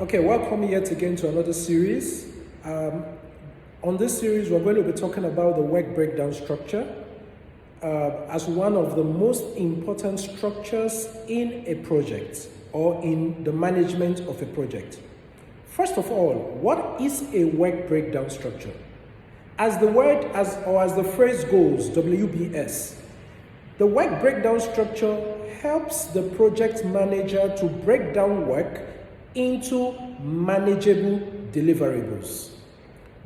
Okay, welcome yet again to another series. On this series, we're going to be talking about the work breakdown structure as one of the most important structures in a project or in the management of a project. First of all, what is a work breakdown structure? As the phrase goes, WBS, the work breakdown structure helps the project manager to break down work into manageable deliverables.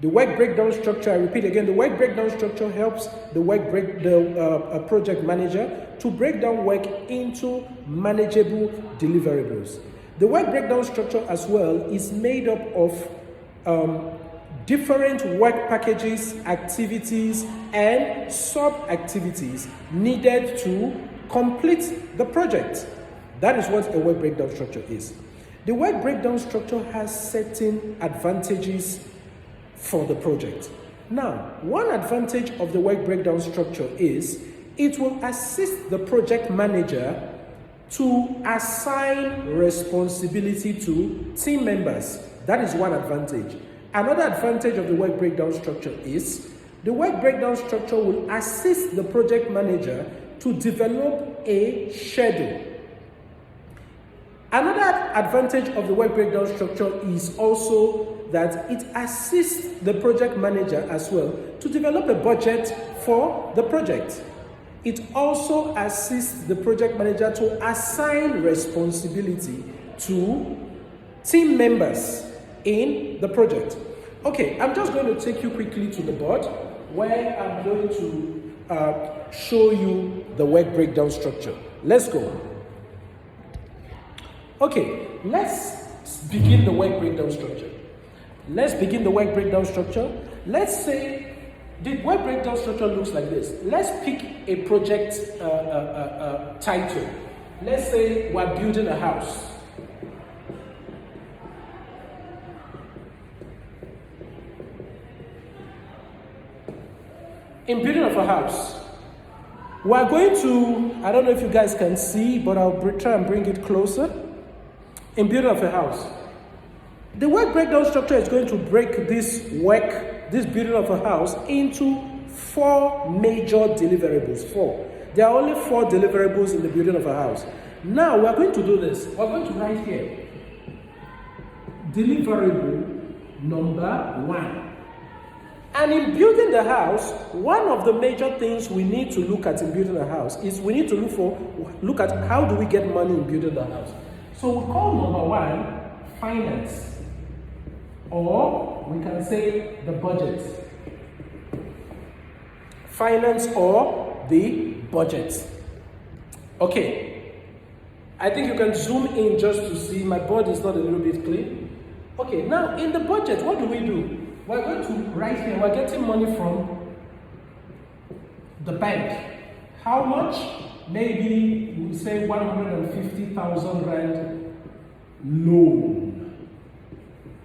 The work breakdown structure, I repeat again, the work breakdown structure helps the project manager to break down work into manageable deliverables. The work breakdown structure as well is made up of different work packages, activities, and sub-activities needed to complete the project. That is what a work breakdown structure is. The work breakdown structure has certain advantages for the project. Now, one advantage of the work breakdown structure is it will assist the project manager to assign responsibility to team members. That is one advantage. Another advantage of the work breakdown structure is the work breakdown structure will assist the project manager to develop a schedule. Another advantage of the work breakdown structure is also that it assists the project manager as well to develop a budget for the project. It also assists the project manager to assign responsibility to team members in the project. Okay, I'm just going to take you quickly to the board where I'm going to show you the work breakdown structure. Let's go. Okay, let's begin the work breakdown structure. Let's say the work breakdown structure looks like this. Let's pick a project title. Let's say we're building a house. In building of a house, we're going to, I don't know if you guys can see, but I'll try and bring it closer. In building of a house, the work breakdown structure is going to break this building of a house into 4 major deliverables. 4. There are only 4 deliverables in the building of a house. Now we are going to do this. We're going to write here deliverable number 1. And in building the house, one of the major things we need to look at in building a house is we need to look at how do we get money in building the house. So we call number 1 finance, or we can say the budget. Finance or the budget. Okay, I think you can zoom in just to see my board is not a little bit clean. Okay, now in the budget, what do? We're going to write here, we're getting money from the bank. How much? Maybe we say 150,000 rand loan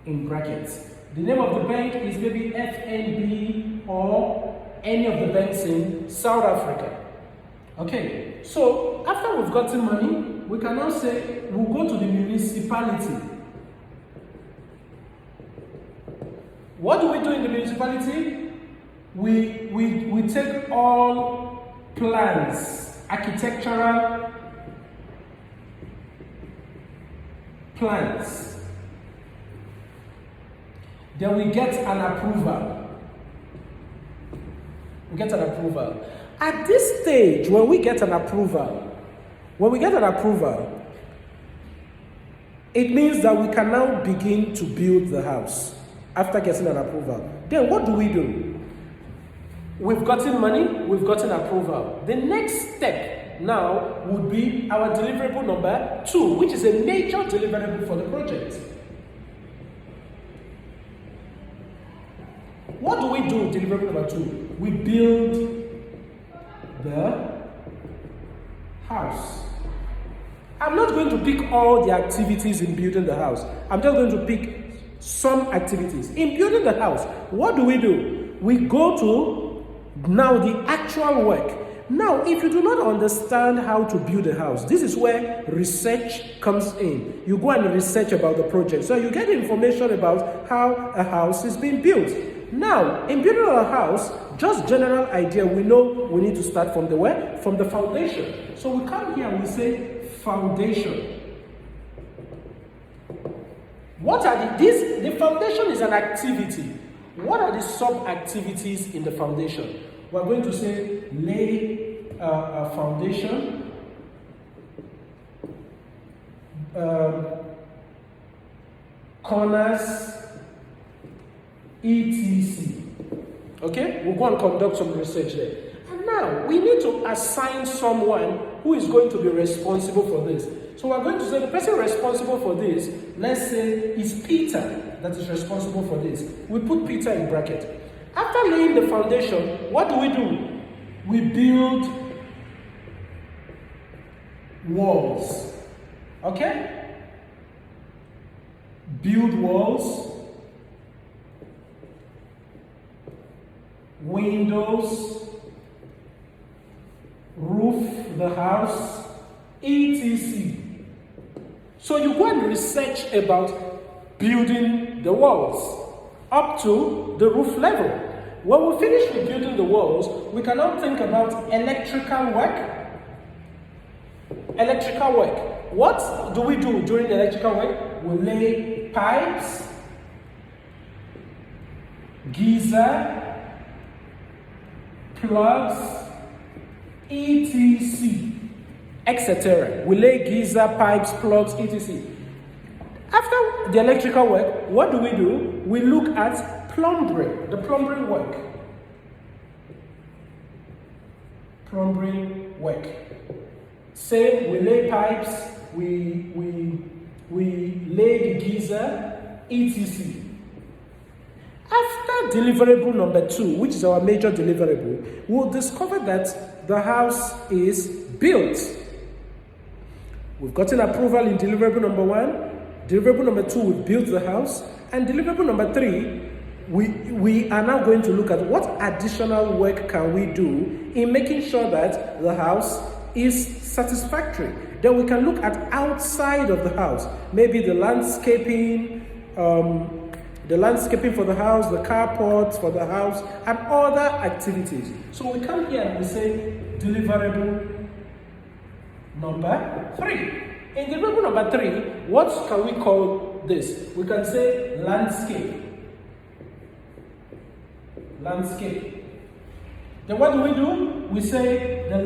in brackets. The name of the bank is maybe FNB or any of the banks in South Africa. Okay, so after we've gotten money, we can now say we'll go to the municipality. What do we do in the municipality? We take all plans, architectural plans. Then we get an approval. At this stage, when we get an approval, it means that we can now begin to build the house after getting an approval. Then what do? We've gotten money, we've gotten approval. The next step now would be our deliverable number 2, which is a major deliverable for the project. What do we do with deliverable number 2? We build the house. I'm not going to pick all the activities in building the house. I'm just going to pick some activities. In building the house, what do? We go to now the actual work. Now, if you do not understand how to build a house, this is where research comes in. You go and research about the project. So you get information about how a house is being built. Now, in building a house, just general idea, we know we need to start from the where? From the foundation. So we come here and we say foundation. What are the foundation is an activity. What are the sub-activities in the foundation? We're going to say lay a foundation, corners, etc. Okay, we'll go and conduct some research there. And now we need to assign someone who is going to be responsible for this. So we're going to say the person responsible for this, let's say, is Peter that is responsible for this. We put Peter in bracket. After laying the foundation, what do? We build walls. Okay? Build walls, windows, roof the house, etc. So you go and research about building the walls up to the roof level. When we finish with building the walls, we can now think about electrical work. Electrical work. What do we do during electrical work? We lay pipes, geyser, plugs, etc. etc. We lay geyser, pipes, plugs, etc. After the electrical work, what do? We look at plumbing, the plumbing work. Plumbing work. Say we lay pipes, we lay the geyser, etc. After deliverable number 2, which is our major deliverable, we'll discover that the house is built. We've gotten approval in deliverable number 1. Deliverable number 2, we built the house. And deliverable number 3, we are now going to look at what additional work can we do in making sure that the house is satisfactory. Then we can look at outside of the house, maybe the landscaping for the house, the carports for the house, and other activities. So we come here and we say deliverable number 3. In deliverable number 3, what can we call this? We can say landscape. Landscape. Then what do? We say the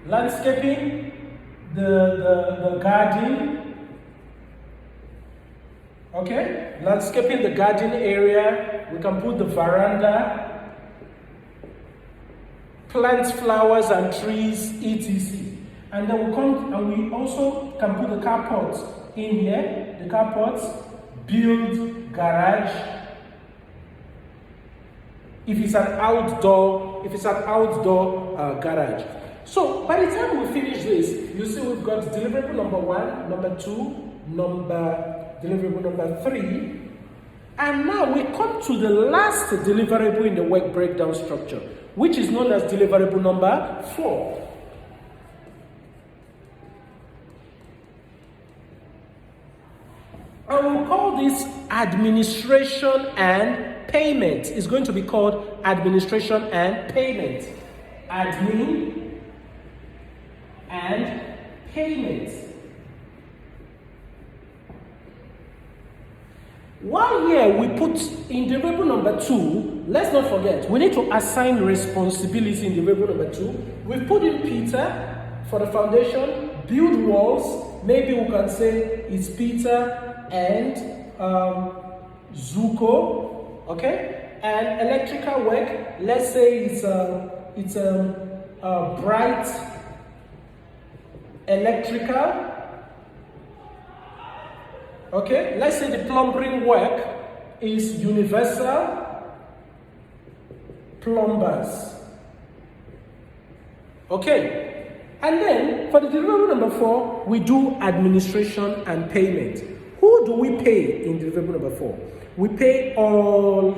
landscaping, the garden. Okay? Landscaping the garden area. We can put the veranda, plants, flowers and trees, etc. And then we come and we also can put the carports in here. The carports, build garage. If it's an outdoor garage. So by the time we finish this, you see we've got deliverable number 1, number 2, deliverable number 3, and now we come to the last deliverable in the work breakdown structure, which is known as deliverable number 4. I will call this administration and payment. It's going to be called administration and payment. Admin and payment. While here we put in deliverable number 2, let's not forget, we need to assign responsibility in deliverable number 2. We've put in Peter for the foundation, build walls, maybe we can say it's Peter and Zuko, okay? And electrical work, let's say it's a bright electrical. Okay, let's say the plumbing work is universal plumbers. Okay, and then for the deliverable number 4, we do administration and payment. Who do we pay in deliverable number 4? We pay all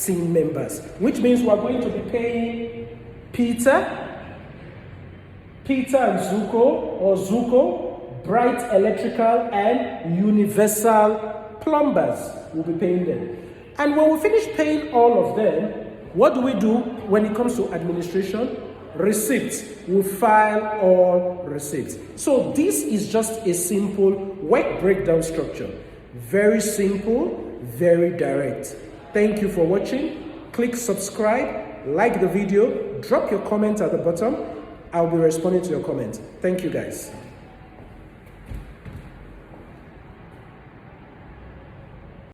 team members, which means we're going to be paying Peter and Zuko, or Zuko, Bright Electrical, and Universal Plumbers. We'll be paying them. And when we finish paying all of them, what do we do when it comes to administration? Receipts. We file all receipts. So this is just a simple work breakdown structure. Very simple, very direct. Thank you for watching. Click subscribe, like the video, drop your comment at the bottom. I'll be responding to your comments. Thank you guys.